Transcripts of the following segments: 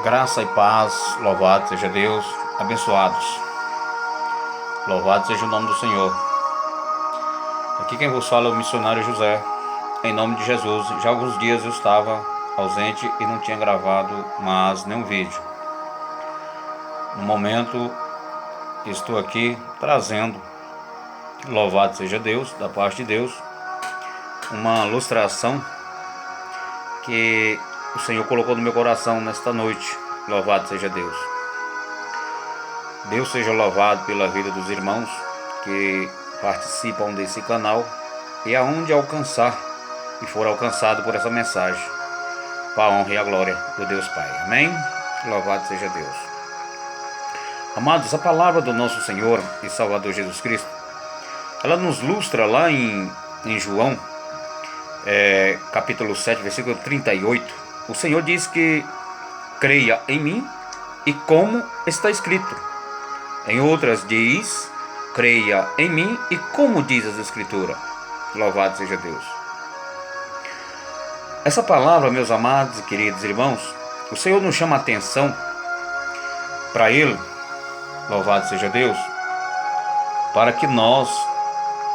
Graça e paz, louvado seja Deus, abençoados. Louvado seja o nome do Senhor. Aqui quem vos fala é o missionário José, em nome de Jesus. Já há alguns dias eu estava ausente e não tinha gravado mais nenhum vídeo. No momento estou aqui trazendo, louvado seja Deus, da parte de Deus, uma ilustração que o Senhor colocou no meu coração nesta noite. Louvado seja Deus. Deus seja louvado pela vida dos irmãos que participam desse canal e aonde alcançar e for alcançado por essa mensagem, para a honra e a glória do Deus Pai. Amém? Louvado seja Deus. Amados, a palavra do nosso Senhor e Salvador Jesus Cristo, ela nos lustra lá em João, capítulo 7, versículo 38. O Senhor diz que creia em mim e como está escrito. Em outras diz, creia em mim e como diz as Escrituras. Louvado seja Deus. Essa palavra, meus amados e queridos irmãos, o Senhor nos chama a atenção para Ele, louvado seja Deus, para que nós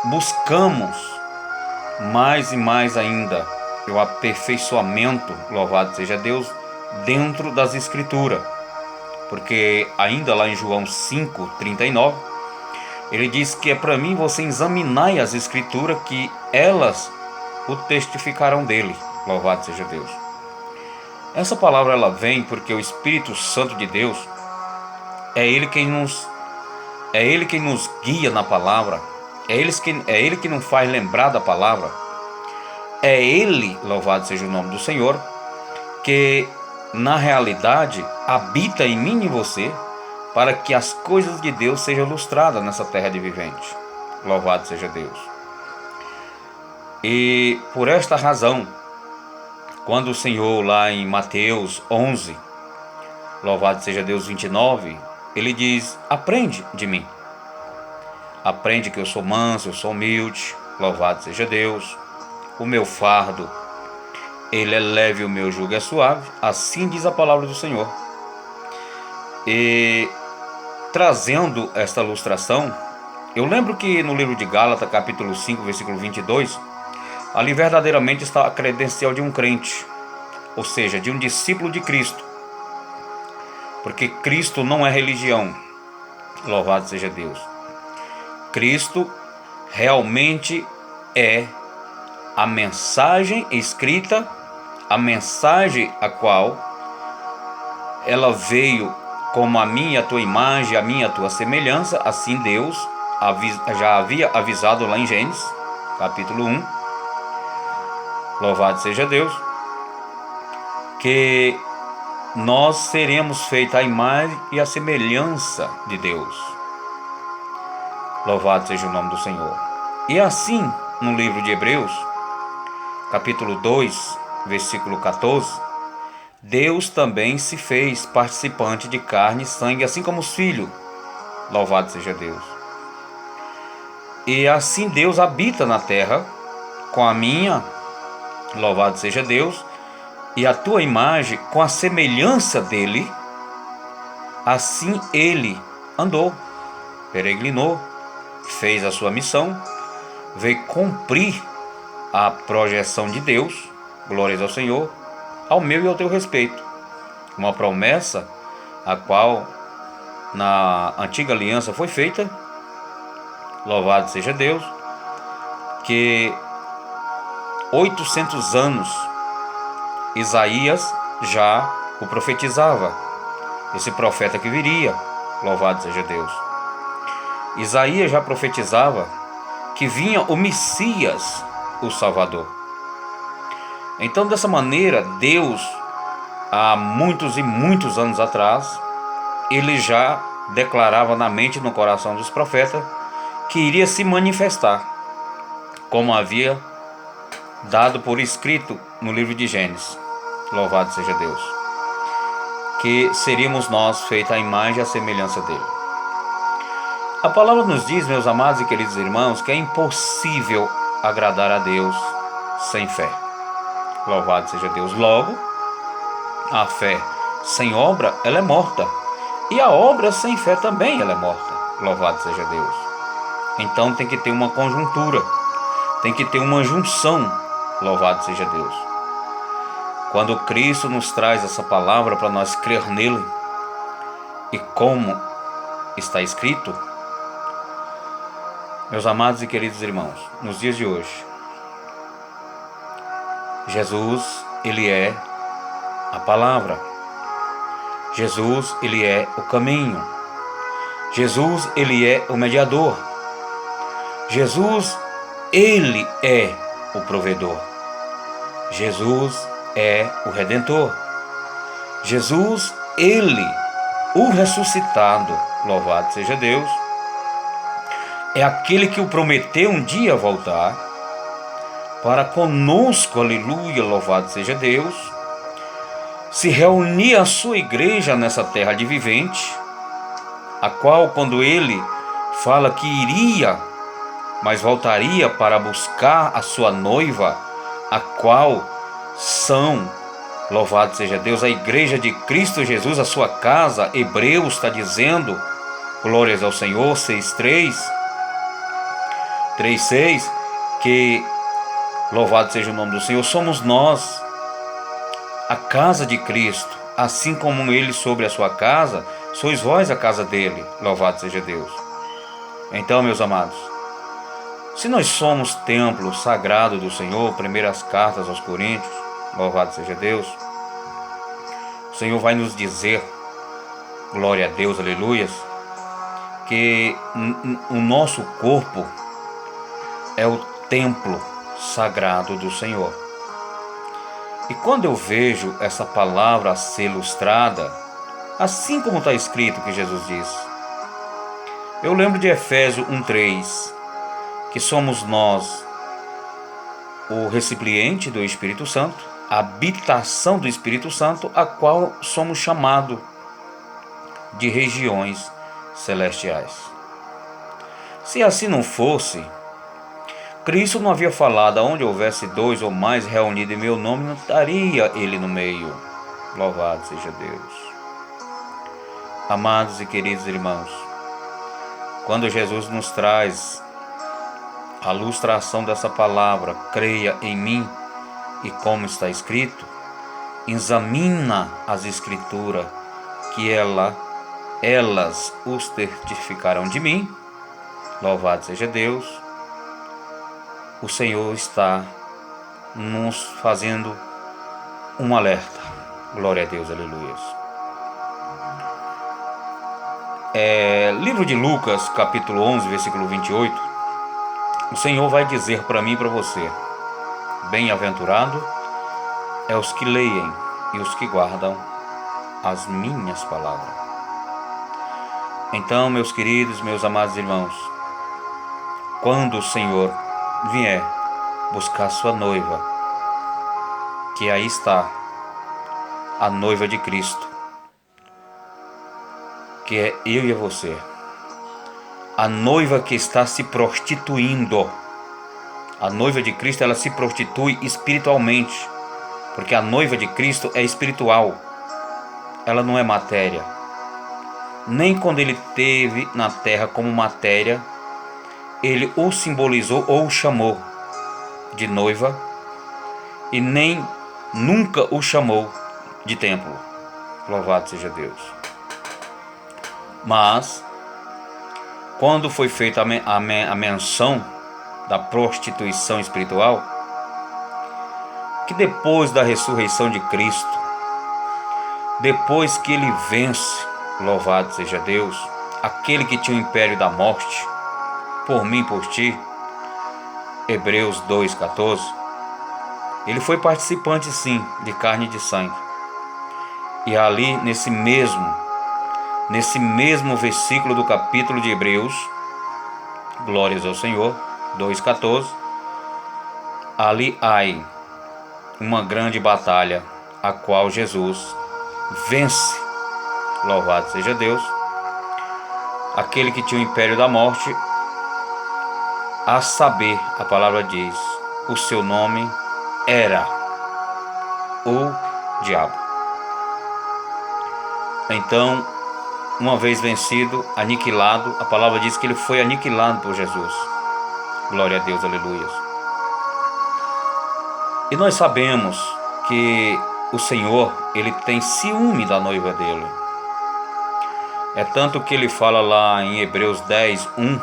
buscamos mais e mais ainda o aperfeiçoamento, louvado seja Deus, dentro das Escrituras. Porque ainda lá em João 5:39, ele diz que é para mim você examinar as Escrituras, que elas o testificarão dele. Louvado seja Deus. Essa palavra ela vem porque o Espírito Santo de Deus é ele quem nos guia na palavra, é ele que nos faz lembrar da palavra, é ele, louvado seja o nome do Senhor, que na realidade habita em mim e em você, para que as coisas de Deus sejam ilustradas nessa terra de vivente. Louvado seja Deus. E por esta razão, quando o Senhor lá em Mateus 11, louvado seja Deus 29, ele diz: aprende de mim. Aprende que eu sou manso, eu sou humilde, louvado seja Deus. O meu fardo, ele é leve, o meu jugo é suave. Assim diz a palavra do Senhor. E trazendo esta ilustração, eu lembro que no livro de Gálatas, capítulo 5, versículo 22, ali verdadeiramente está a credencial de um crente, ou seja, de um discípulo de Cristo. Porque Cristo não é religião, louvado seja Deus. Cristo realmente é a mensagem escrita, a mensagem a qual ela veio como a minha e a tua imagem, a minha e a tua semelhança. Assim Deus já havia avisado lá em Gênesis, capítulo 1, louvado seja Deus, que nós seremos feitos à imagem e à semelhança de Deus. Louvado seja o nome do Senhor. E assim, no livro de Hebreus, capítulo 2, versículo 14, Deus também se fez participante de carne e sangue, assim como os filhos. Louvado seja Deus. E assim Deus habita na terra com a minha, louvado seja Deus, e a tua imagem, com a semelhança dele. Assim ele andou, peregrinou, fez a sua missão, veio cumprir a projeção de Deus, glórias ao Senhor, ao meu e ao teu respeito. Uma promessa a qual na antiga aliança foi feita, louvado seja Deus, que 800 anos Isaías já o profetizava, esse profeta que viria, louvado seja Deus. Isaías já profetizava que vinha o Messias, o Salvador. Então, dessa maneira, Deus, há muitos e muitos anos atrás, ele já declarava na mente e no coração dos profetas que iria se manifestar, como havia dado por escrito no livro de Gênesis. Louvado seja Deus. Que seríamos nós feitos à imagem e à semelhança dele. A palavra nos diz, meus amados e queridos irmãos, que é impossível agradar a Deus sem fé. Louvado seja Deus. Logo, a fé sem obra, ela é morta. E a obra sem fé também ela é morta. Louvado seja Deus. Então tem que ter uma conjuntura, tem que ter uma junção. Louvado seja Deus. Quando Cristo nos traz essa palavra para nós crer nele, e como está escrito, meus amados e queridos irmãos, nos dias de hoje, Jesus, ele é a palavra. Jesus, ele é o caminho. Jesus, ele é o mediador. Jesus, ele é o provedor. Jesus é o redentor. Jesus, ele, o ressuscitado, louvado seja Deus, é aquele que o prometeu um dia voltar para conosco, aleluia, louvado seja Deus, se reunir a sua igreja nessa terra de vivente, a qual, quando ele fala que iria, mas voltaria para buscar a sua noiva, a qual são, louvado seja Deus, a igreja de Cristo Jesus, a sua casa. Hebreus está dizendo, glórias ao Senhor, 3:6, que, louvado seja o nome do Senhor, somos nós, a casa de Cristo, assim como ele sobre a sua casa, sois vós a casa dele, louvado seja Deus. Então, meus amados, se nós somos templo sagrado do Senhor, primeiras cartas aos Coríntios, louvado seja Deus, o Senhor vai nos dizer, glória a Deus, aleluias, que o nosso corpo é o templo sagrado do Senhor. E quando eu vejo essa palavra ser ilustrada, assim como está escrito que Jesus disse, eu lembro de Efésios 1:3, que somos nós o recipiente do Espírito Santo, a habitação do Espírito Santo, a qual somos chamados de regiões celestiais. Se assim não fosse, Cristo não havia falado, onde houvesse 2 ou mais reunidos em meu nome, não estaria ele no meio. Louvado seja Deus. Amados e queridos irmãos, quando Jesus nos traz a ilustração dessa palavra, creia em mim, e como está escrito, examina as escrituras, que elas os testificarão de mim. Louvado seja Deus. O Senhor está nos fazendo um alerta. Glória a Deus, aleluia. Livro de Lucas, capítulo 11, versículo 28. O Senhor vai dizer para mim e para você: bem-aventurado é os que leem e os que guardam as minhas palavras. Então, meus queridos, meus amados irmãos, quando o Senhor vier buscar sua noiva, que aí está a noiva de Cristo, que é eu e você, a noiva que está se prostituindo. A noiva de Cristo, ela se prostitui espiritualmente, porque a noiva de Cristo é espiritual, ela não é matéria. Nem quando ele esteve na terra como matéria, ele o simbolizou ou o chamou de noiva, e nem nunca o chamou de templo. Louvado seja Deus. Mas quando foi feita a menção da prostituição espiritual, que depois da ressurreição de Cristo, depois que ele vence, louvado seja Deus, aquele que tinha o império da morte, por mim, por ti, Hebreus 2:14, ele foi participante sim de carne e de sangue. E ali nesse mesmo versículo do capítulo de Hebreus, glórias ao Senhor, 2:14, ali há uma grande batalha, a qual Jesus vence, louvado seja Deus, aquele que tinha o império da morte, a saber, a palavra diz, o seu nome era o diabo. Então, uma vez vencido, aniquilado, a palavra diz que ele foi aniquilado por Jesus. Glória a Deus, aleluia. E nós sabemos que o Senhor, ele tem ciúme da noiva dele. É tanto que ele fala lá em Hebreus 10:1,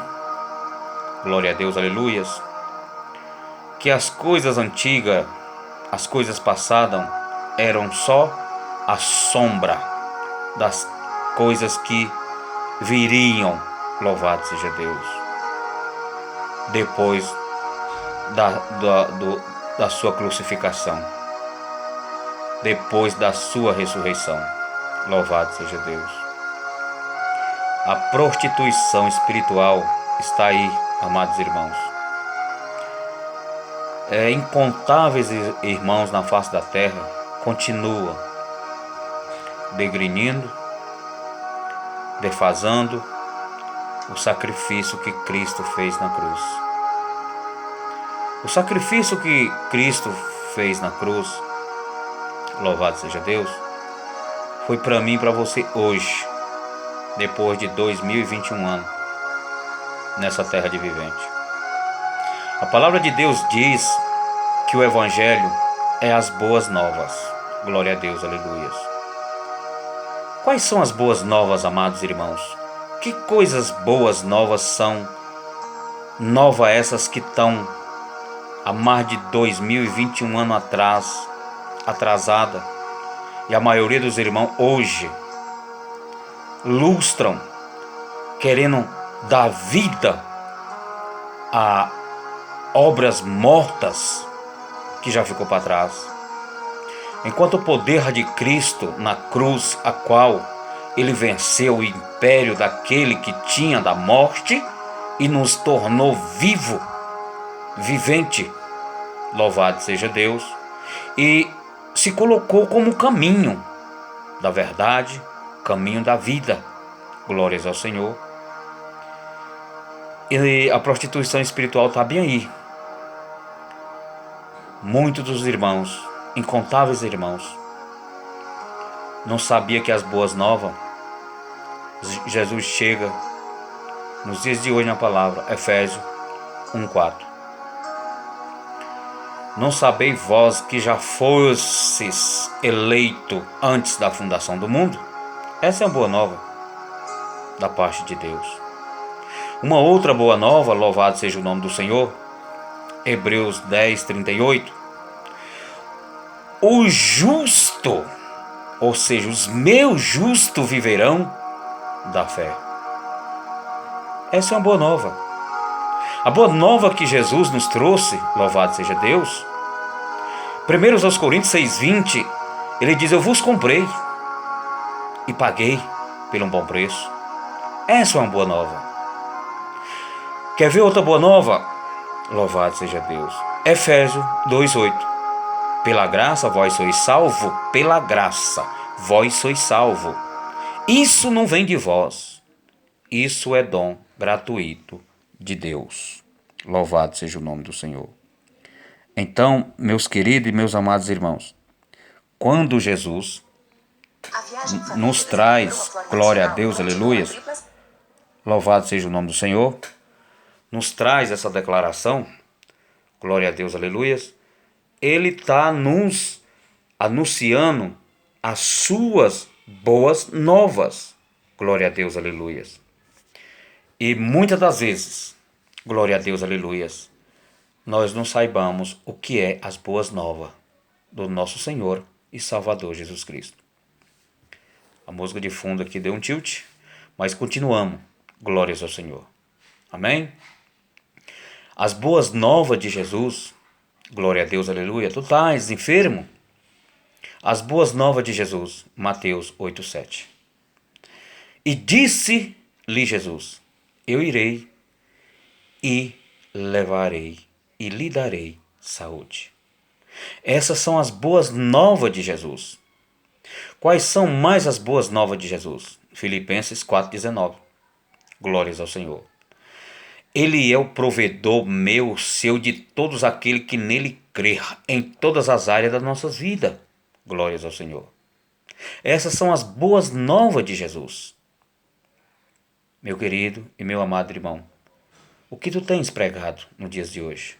glória a Deus, aleluias, que as coisas antigas, as coisas passadas, eram só a sombra das coisas que viriam, louvado seja Deus, depois da sua crucificação, depois da sua ressurreição, louvado seja Deus. A prostituição espiritual está aí, amados irmãos. Incontáveis irmãos na face da terra continuam degrinindo, defasando o sacrifício que Cristo fez na cruz. O sacrifício que Cristo fez na cruz, louvado seja Deus, foi para mim e para você hoje, depois de 2021 anos, nessa terra de vivente. A palavra de Deus diz que o Evangelho é as boas novas. Glória a Deus, aleluias. Quais são as boas novas, amados irmãos? Que coisas boas novas são? Novas essas que estão há mais de 2021 anos atrás, atrasada. E a maioria dos irmãos hoje lustram, querendo dar vida a obras mortas que já ficou para trás. Enquanto o poder de Cristo na cruz, a qual ele venceu o império daquele que tinha da morte e nos tornou vivente, louvado seja Deus, e se colocou como caminho da verdade, caminho da vida, glórias ao Senhor. E a prostituição espiritual está bem aí. Muitos dos irmãos, incontáveis irmãos, não sabia que as boas novas, Jesus chega nos dias de hoje na palavra, Efésios 1:4. Não sabeis vós que já fostes eleito antes da fundação do mundo? Essa é uma boa nova da parte de Deus. Uma outra boa nova, louvado seja o nome do Senhor, Hebreus 10:38. O justo, ou seja, os meus justos viverão da fé. Essa é uma boa nova. A boa nova que Jesus nos trouxe, louvado seja Deus. 1 Coríntios 6:20, ele diz: eu vos comprei e paguei por um bom preço. Essa é uma boa nova. Quer ver outra boa nova? Louvado seja Deus. Efésios 2:8. Pela graça vós sois salvo, pela graça vós sois salvo. Isso não vem de vós. Isso é dom gratuito de Deus. Louvado seja o nome do Senhor. Então, meus queridos e meus amados irmãos, quando Jesus nos traz, glória a Deus, aleluia, louvado seja o nome do Senhor, nos traz essa declaração, glória a Deus, aleluia, ele está nos anunciando as suas boas novas, glória a Deus, aleluia. E muitas das vezes, glória a Deus, aleluia, nós não saibamos o que é as boas novas do nosso Senhor e Salvador Jesus Cristo. A música de fundo aqui deu um tilt, mas continuamos, glórias ao Senhor. Amém? As boas novas de Jesus, glória a Deus, aleluia. Tu estás enfermo? As boas novas de Jesus, Mateus 8:7. E disse-lhe Jesus: eu irei e levarei e lhe darei saúde. Essas são as boas novas de Jesus. Quais são mais as boas novas de Jesus? Filipenses 4:19. Glórias ao Senhor. Ele é o provedor meu, seu, de todos aqueles que nele crer, em todas as áreas das nossas vidas. Glórias ao Senhor. Essas são as boas novas de Jesus. Meu querido e meu amado irmão, o que tu tens pregado nos dias de hoje?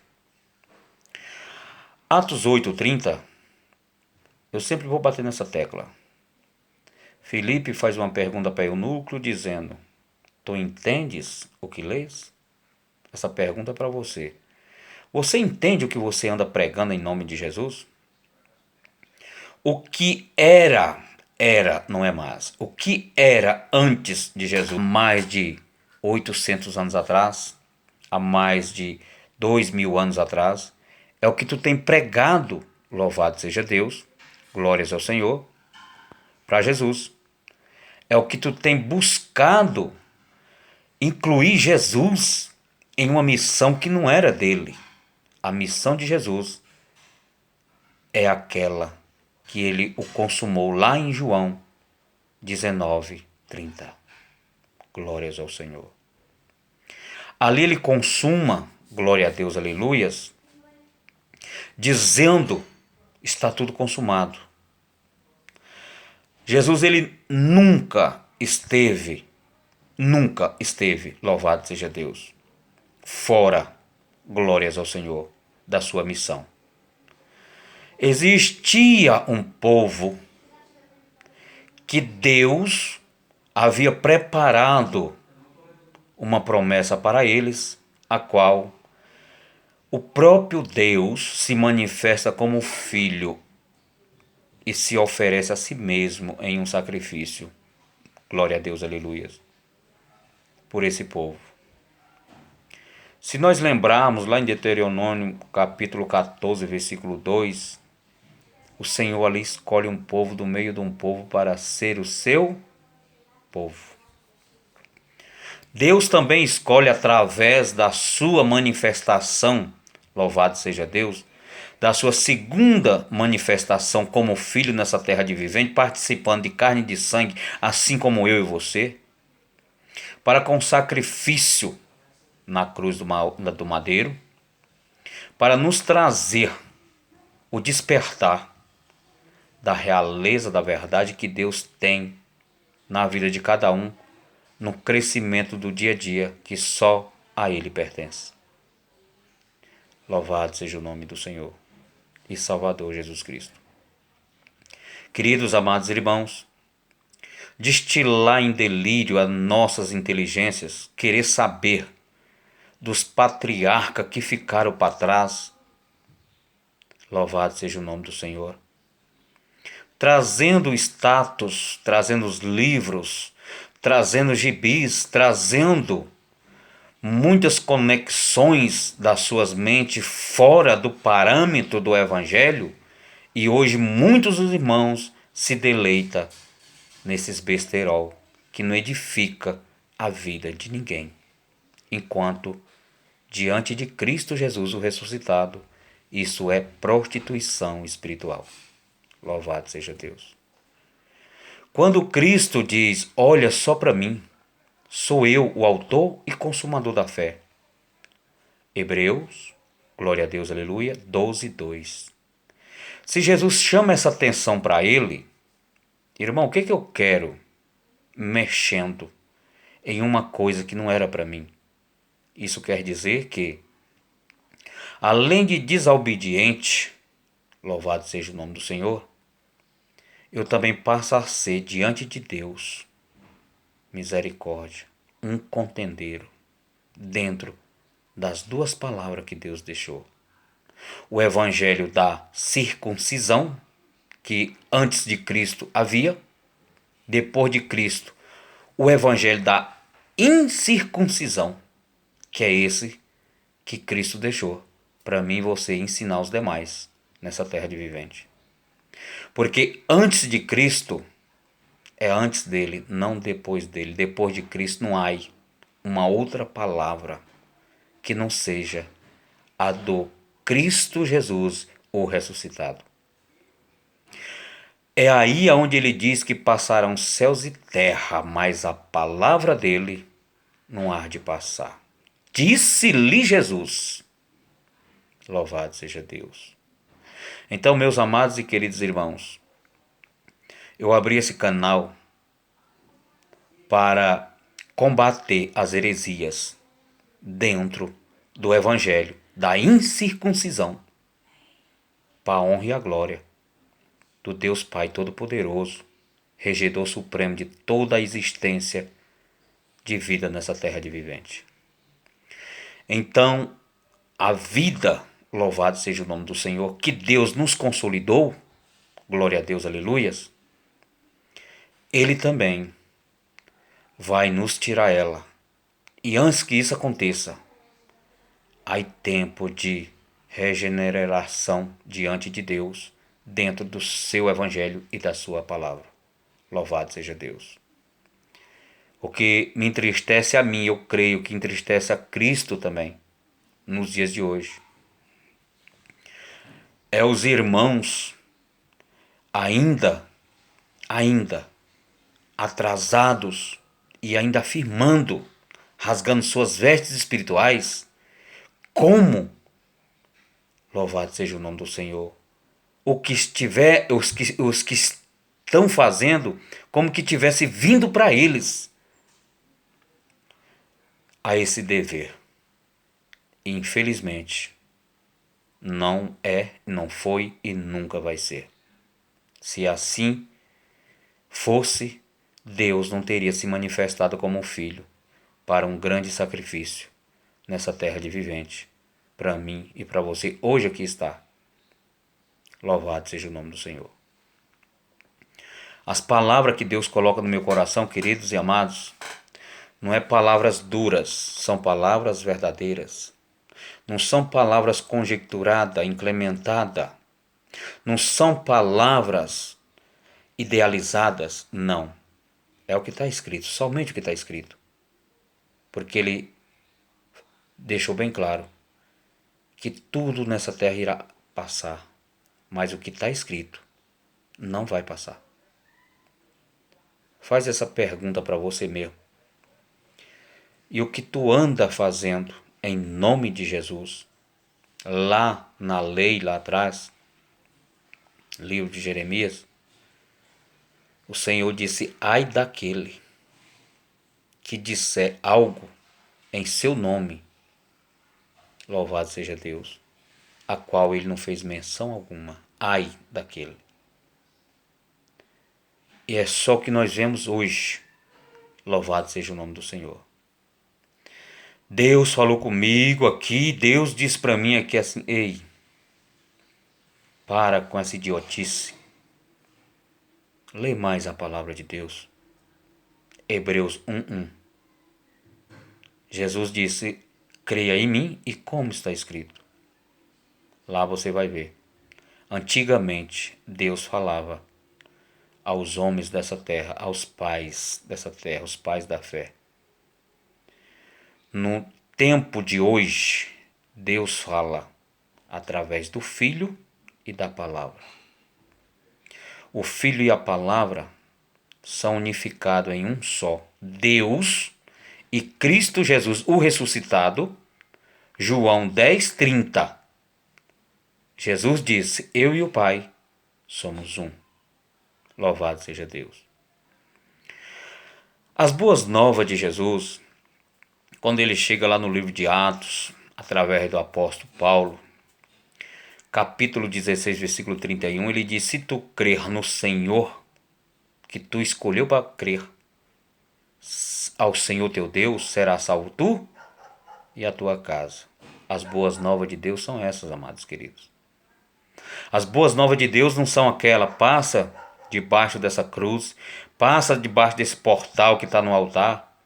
Atos 8:30, eu sempre vou bater nessa tecla. Filipe faz uma pergunta para Eunuco dizendo: tu entendes o que lês? Essa pergunta é para você. Você entende o que você anda pregando em nome de Jesus? O que era, não é mais. O que era antes de Jesus, mais de 800 anos atrás, há mais de 2000 anos atrás, é o que tu tem pregado, louvado seja Deus, glórias ao Senhor, para Jesus. É o que tu tem buscado incluir Jesus em uma missão que não era dele. A missão de Jesus é aquela que ele o consumou lá em João 19:30. Glórias ao Senhor. Ali ele consuma, glória a Deus, aleluias, dizendo: está tudo consumado. Jesus, ele nunca esteve, louvado seja Deus, fora, glórias ao Senhor, da sua missão. Existia um povo que Deus havia preparado uma promessa para eles, a qual o próprio Deus se manifesta como filho e se oferece a si mesmo em um sacrifício. Glória a Deus, aleluia. Por esse povo. Se nós lembrarmos lá em Deuteronômio capítulo 14, versículo 2, o Senhor ali escolhe um povo do meio de um povo para ser o seu povo. Deus também escolhe através da sua manifestação, louvado seja Deus, da sua segunda manifestação como filho nessa terra de vivente, participando de carne e de sangue, assim como eu e você, para com sacrifício na cruz do madeiro, para nos trazer o despertar da realeza da verdade que Deus tem na vida de cada um, no crescimento do dia a dia que só a Ele pertence. Louvado seja o nome do Senhor e Salvador Jesus Cristo. Queridos amados irmãos, destilar em delírio as nossas inteligências, querer saber dos patriarcas que ficaram para trás, louvado seja o nome do Senhor, trazendo status, trazendo os livros, trazendo gibis, trazendo muitas conexões das suas mentes fora do parâmetro do Evangelho, e hoje muitos dos irmãos se deleitam nesses besterol que não edifica a vida de ninguém, enquanto diante de Cristo Jesus o ressuscitado, isso é prostituição espiritual. Louvado seja Deus. Quando Cristo diz: olha só para mim, sou eu o autor e consumador da fé. Hebreus, glória a Deus, aleluia, 12:2. Se Jesus chama essa atenção para ele, irmão, o que eu quero mexendo em uma coisa que não era para mim? Isso quer dizer que, além de desobediente, louvado seja o nome do Senhor, eu também passo a ser diante de Deus, misericórdia, um contendeiro dentro das duas palavras que Deus deixou. O evangelho da circuncisão, que antes de Cristo havia, depois de Cristo, o evangelho da incircuncisão, que é esse que Cristo deixou para mim e você ensinar os demais nessa terra de vivente. Porque antes de Cristo é antes dele, não depois dele. Depois de Cristo não há uma outra palavra que não seja a do Cristo Jesus, o ressuscitado. É aí onde ele diz que passarão céus e terra, mas a palavra dele não há de passar. Disse-lhe Jesus. Louvado seja Deus. Então, meus amados e queridos irmãos, Eu abri esse canal para combater as heresias dentro do Evangelho da incircuncisão, para a honra e a glória do Deus Pai Todo-Poderoso, regedor supremo de toda a existência de vida nessa terra de vivente. Então, a vida, louvado seja o nome do Senhor, que Deus nos consolidou, glória a Deus, aleluias, Ele também vai nos tirar ela. E antes que isso aconteça, há tempo de regeneração diante de Deus, dentro do seu evangelho e da sua palavra. Louvado seja Deus. O que me entristece a mim, eu creio que entristece a Cristo também, nos dias de hoje, é os irmãos ainda atrasados e ainda afirmando, rasgando suas vestes espirituais, como, louvado seja o nome do Senhor, os que estão fazendo, como que tivesse vindo para eles a esse dever. E, infelizmente, não é, não foi e nunca vai ser. Se assim fosse, Deus não teria se manifestado como um filho para um grande sacrifício nessa terra de vivente, para mim e para você, hoje aqui está. Louvado seja o nome do Senhor. As palavras que Deus coloca no meu coração, queridos e amados, não é palavras duras, são palavras verdadeiras. Não são palavras conjecturadas, incrementadas. Não são palavras idealizadas, não. É o que está escrito, somente o que está escrito. Porque ele deixou bem claro que tudo nessa terra irá passar, mas o que está escrito não vai passar. Faz essa pergunta para você mesmo. E o que tu anda fazendo em nome de Jesus, lá na lei, lá atrás, livro de Jeremias, o Senhor disse: ai daquele que disser algo em seu nome, louvado seja Deus, a qual ele não fez menção alguma. Ai daquele. E é só o que nós vemos hoje. Louvado seja o nome do Senhor. Deus falou comigo aqui, Deus disse para mim aqui assim: ei, para com essa idiotice. Lê mais a palavra de Deus. Hebreus 1:1. Jesus disse: creia em mim e como está escrito. Lá você vai ver. Antigamente, Deus falava aos homens dessa terra, aos pais dessa terra, os pais da fé. No tempo de hoje, Deus fala através do Filho e da Palavra. O Filho e a Palavra são unificados em um só. Deus e Cristo Jesus, o ressuscitado. João 10:30. Jesus disse: eu e o Pai somos um. Louvado seja Deus. As boas novas de Jesus, quando ele chega lá no livro de Atos, através do apóstolo Paulo, capítulo 16, versículo 31, ele diz: se tu crer no Senhor, que tu escolheu para crer, ao Senhor teu Deus, será salvo tu e a tua casa. As boas novas de Deus são essas, amados queridos. As boas novas de Deus não são aquela: passa debaixo dessa cruz, passa debaixo desse portal que está no altar,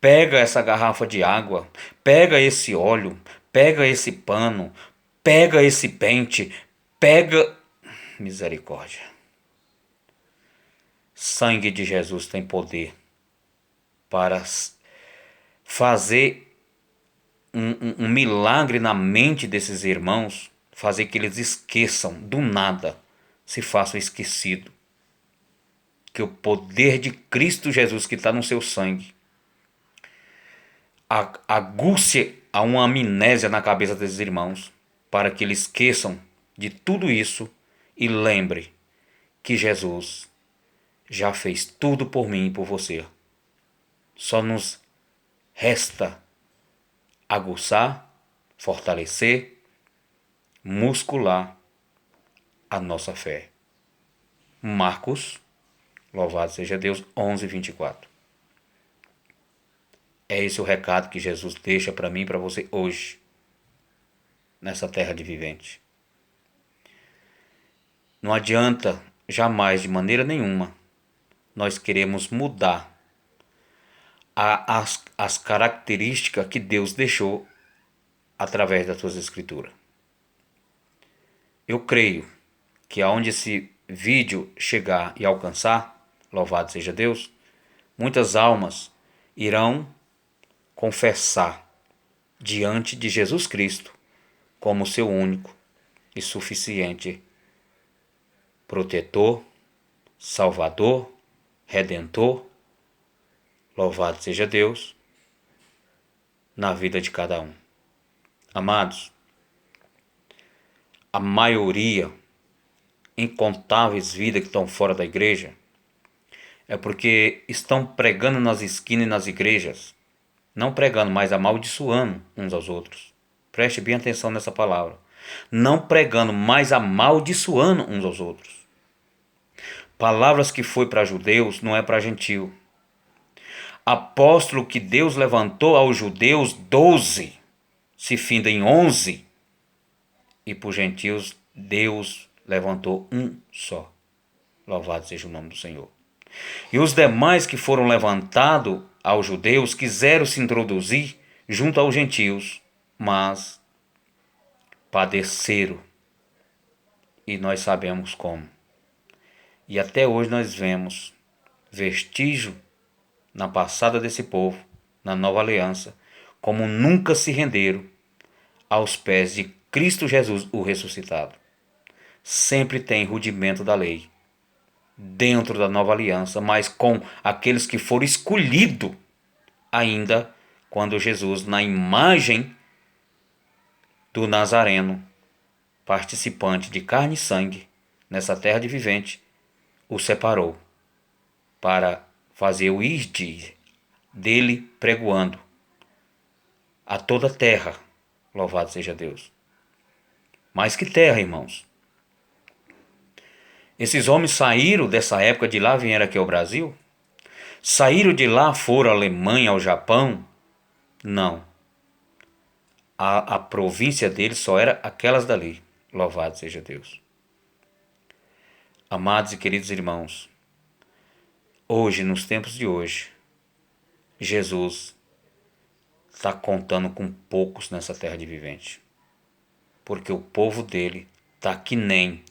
pega essa garrafa de água, pega esse óleo, pega esse pano, pega esse pente, pega... Misericórdia. Sangue de Jesus tem poder para fazer um milagre na mente desses irmãos, fazer que eles esqueçam do nada, se façam esquecido. Que o poder de Cristo Jesus que está no seu sangue aguce a uma amnésia na cabeça desses irmãos, para que eles esqueçam de tudo isso e lembre que Jesus já fez tudo por mim e por você. Só nos resta aguçar, fortalecer, muscular a nossa fé. Marcos, louvado seja Deus, 11:24. É esse o recado que Jesus deixa para mim e para você hoje, nessa terra de vivente. Não adianta jamais, de maneira nenhuma, nós queremos mudar as características que Deus deixou através das suas escrituras. Eu creio que aonde esse vídeo chegar e alcançar, louvado seja Deus, muitas almas irão confessar diante de Jesus Cristo como seu único e suficiente protetor, salvador, redentor, louvado seja Deus, na vida de cada um. Amados, a maioria, incontáveis vidas que estão fora da igreja, é porque estão pregando nas esquinas e nas igrejas, não pregando, mas amaldiçoando uns aos outros. Preste bem atenção nessa palavra. Não pregando, mas amaldiçoando uns aos outros. Palavras que foi para judeus não é para gentio. Apóstolo que Deus levantou aos judeus 12, se finda em 11. E para os gentios Deus levantou um só. Louvado seja o nome do Senhor. E os demais que foram levantados aos judeus quiseram se introduzir junto aos gentios, mas padeceram. E nós sabemos como. E até hoje nós vemos vestígio na passada desse povo, na nova aliança, como nunca se renderam aos pés de Cristo Jesus, o ressuscitado. Sempre tem rudimento da lei dentro da nova aliança, mas com aqueles que foram escolhidos ainda quando Jesus, na imagem do Nazareno, participante de carne e sangue nessa terra de vivente, o separou para fazer o ir dele pregoando a toda a terra. Louvado seja Deus. Mas que terra, irmãos? Esses homens saíram dessa época de lá, vieram aqui ao Brasil? Saíram de lá, foram à Alemanha, ao Japão? Não. A província deles só era aquelas dali. Louvado seja Deus. Amados e queridos irmãos, hoje, nos tempos de hoje, Jesus está contando com poucos nessa terra de vivente. Porque o povo dele está que nem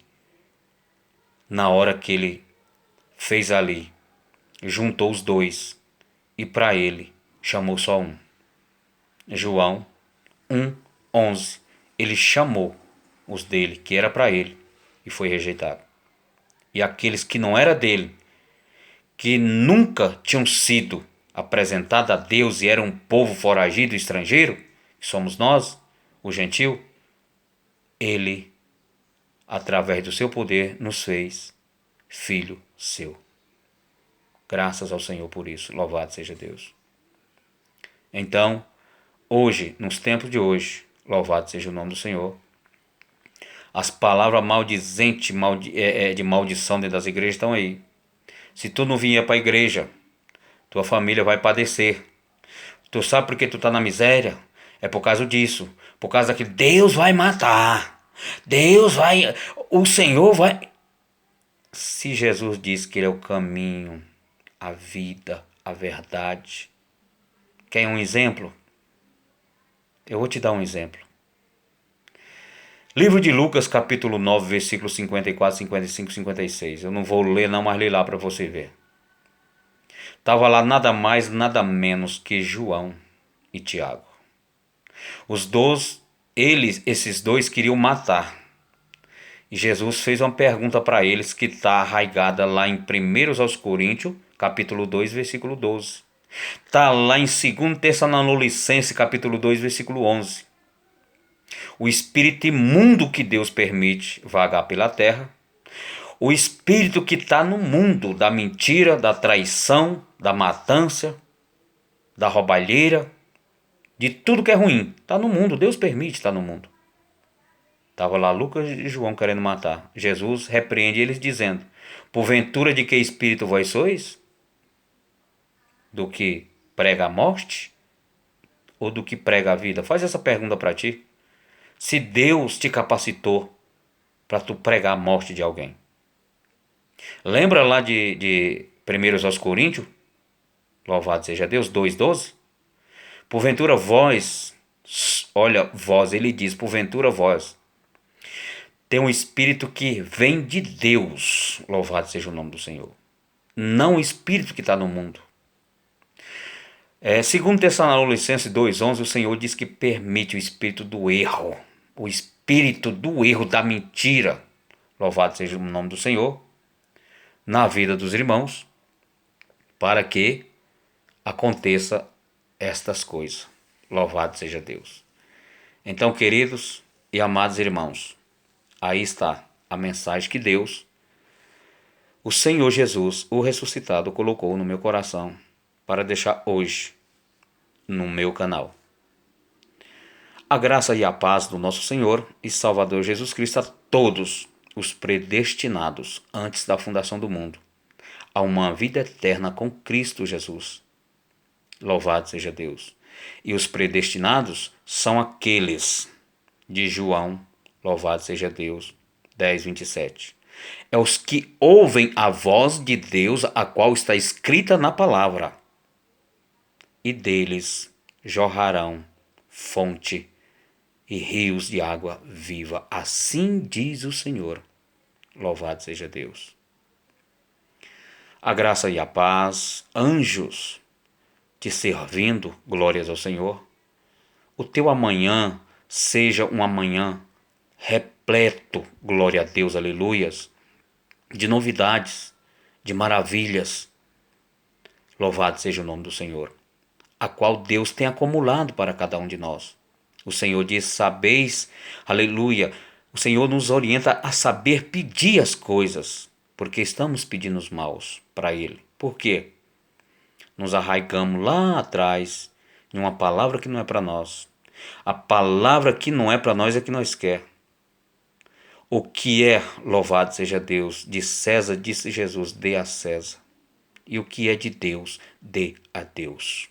na hora que ele fez ali, juntou os dois e para ele chamou só um. João 1:11. Ele chamou os dele, que era para ele, e foi rejeitado. E aqueles que não era dele, que nunca tinham sido apresentados a Deus e eram um povo foragido, estrangeiro, que somos nós, o gentil, ele, através do seu poder, nos fez filho seu. Graças ao Senhor por isso. Louvado seja Deus. Então, hoje, nos tempos de hoje, louvado seja o nome do Senhor, as palavras maldizentes de maldição dentro das igrejas estão aí. Se tu não vier para a igreja, tua família vai padecer. Tu sabe por que tu está na miséria? É por causa disso. Por causa que Deus vai matar. O Senhor vai... Se Jesus diz que Ele é o caminho, a vida, a verdade. Quer um exemplo? Eu vou te dar um exemplo. Livro de Lucas, capítulo 9, versículos 54, 55, 56. Eu não vou ler não, mas lê lá para você ver. Estava lá nada mais, nada menos que João e Tiago. Esses dois queriam matar. E Jesus fez uma pergunta para eles que está arraigada lá em 1 Coríntios, capítulo 2, versículo 12. Está lá em 2 Tessalonicenses, capítulo 2, versículo 11. O espírito imundo que Deus permite vagar pela terra, O espírito que está no mundo da mentira, da traição, da matança, da roubalheira, de tudo que é ruim. Está no mundo, Deus permite estar no mundo. Estava lá Lucas e João querendo matar. Jesus repreende eles dizendo: porventura de que espírito vós sois? Do que prega a morte? Ou do que prega a vida? Faz essa pergunta para ti. Se Deus te capacitou para tu pregar a morte de alguém. Lembra lá de 1 aos Coríntios? Louvado seja Deus, 2,12. Porventura vós, olha, vós, ele diz, porventura vós, tem um espírito que vem de Deus, louvado seja o nome do Senhor. Não o espírito que está no mundo. Segundo Tessalonicenses 2,11, o Senhor diz que permite o espírito do erro, o espírito do erro, da mentira, louvado seja o nome do Senhor, na vida dos irmãos, para que aconteça estas coisas. Louvado seja Deus. Então, queridos e amados irmãos, aí está a mensagem que Deus, o Senhor Jesus, o ressuscitado, colocou no meu coração para deixar hoje no meu canal. A graça e a paz do nosso Senhor e Salvador Jesus Cristo a todos os predestinados antes da fundação do mundo a uma vida eterna com Cristo Jesus. Louvado seja Deus. E os predestinados são aqueles de João, louvado seja Deus, 10:27. É os que ouvem a voz de Deus, a qual está escrita na palavra. E deles jorrarão fonte e rios de água viva. Assim diz o Senhor. Louvado seja Deus. A graça e a paz, anjos te servindo, glórias ao Senhor. O teu amanhã seja um amanhã repleto, glória a Deus, aleluias, de novidades, de maravilhas. Louvado seja o nome do Senhor, a qual Deus tem acumulado para cada um de nós. O Senhor diz, sabeis, aleluia, o Senhor nos orienta a saber pedir as coisas, porque estamos pedindo os maus para Ele. Por quê? Nos arraigamos lá atrás em uma palavra que não é para nós. A palavra que não é para nós é que nós quer. O que é, louvado seja Deus, de César, disse Jesus, dê a César. E o que é de Deus, dê a Deus.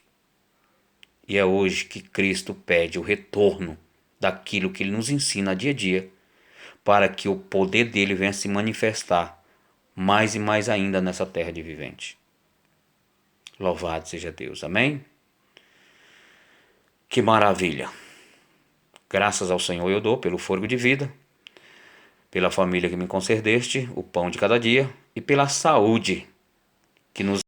E é hoje que Cristo pede o retorno daquilo que Ele nos ensina dia a dia, para que o poder dele venha se manifestar mais e mais ainda nessa terra de vivente. Louvado seja Deus, amém? Que maravilha! Graças ao Senhor eu dou pelo fôlego de vida, pela família que me concedeste, o pão de cada dia e pela saúde que nos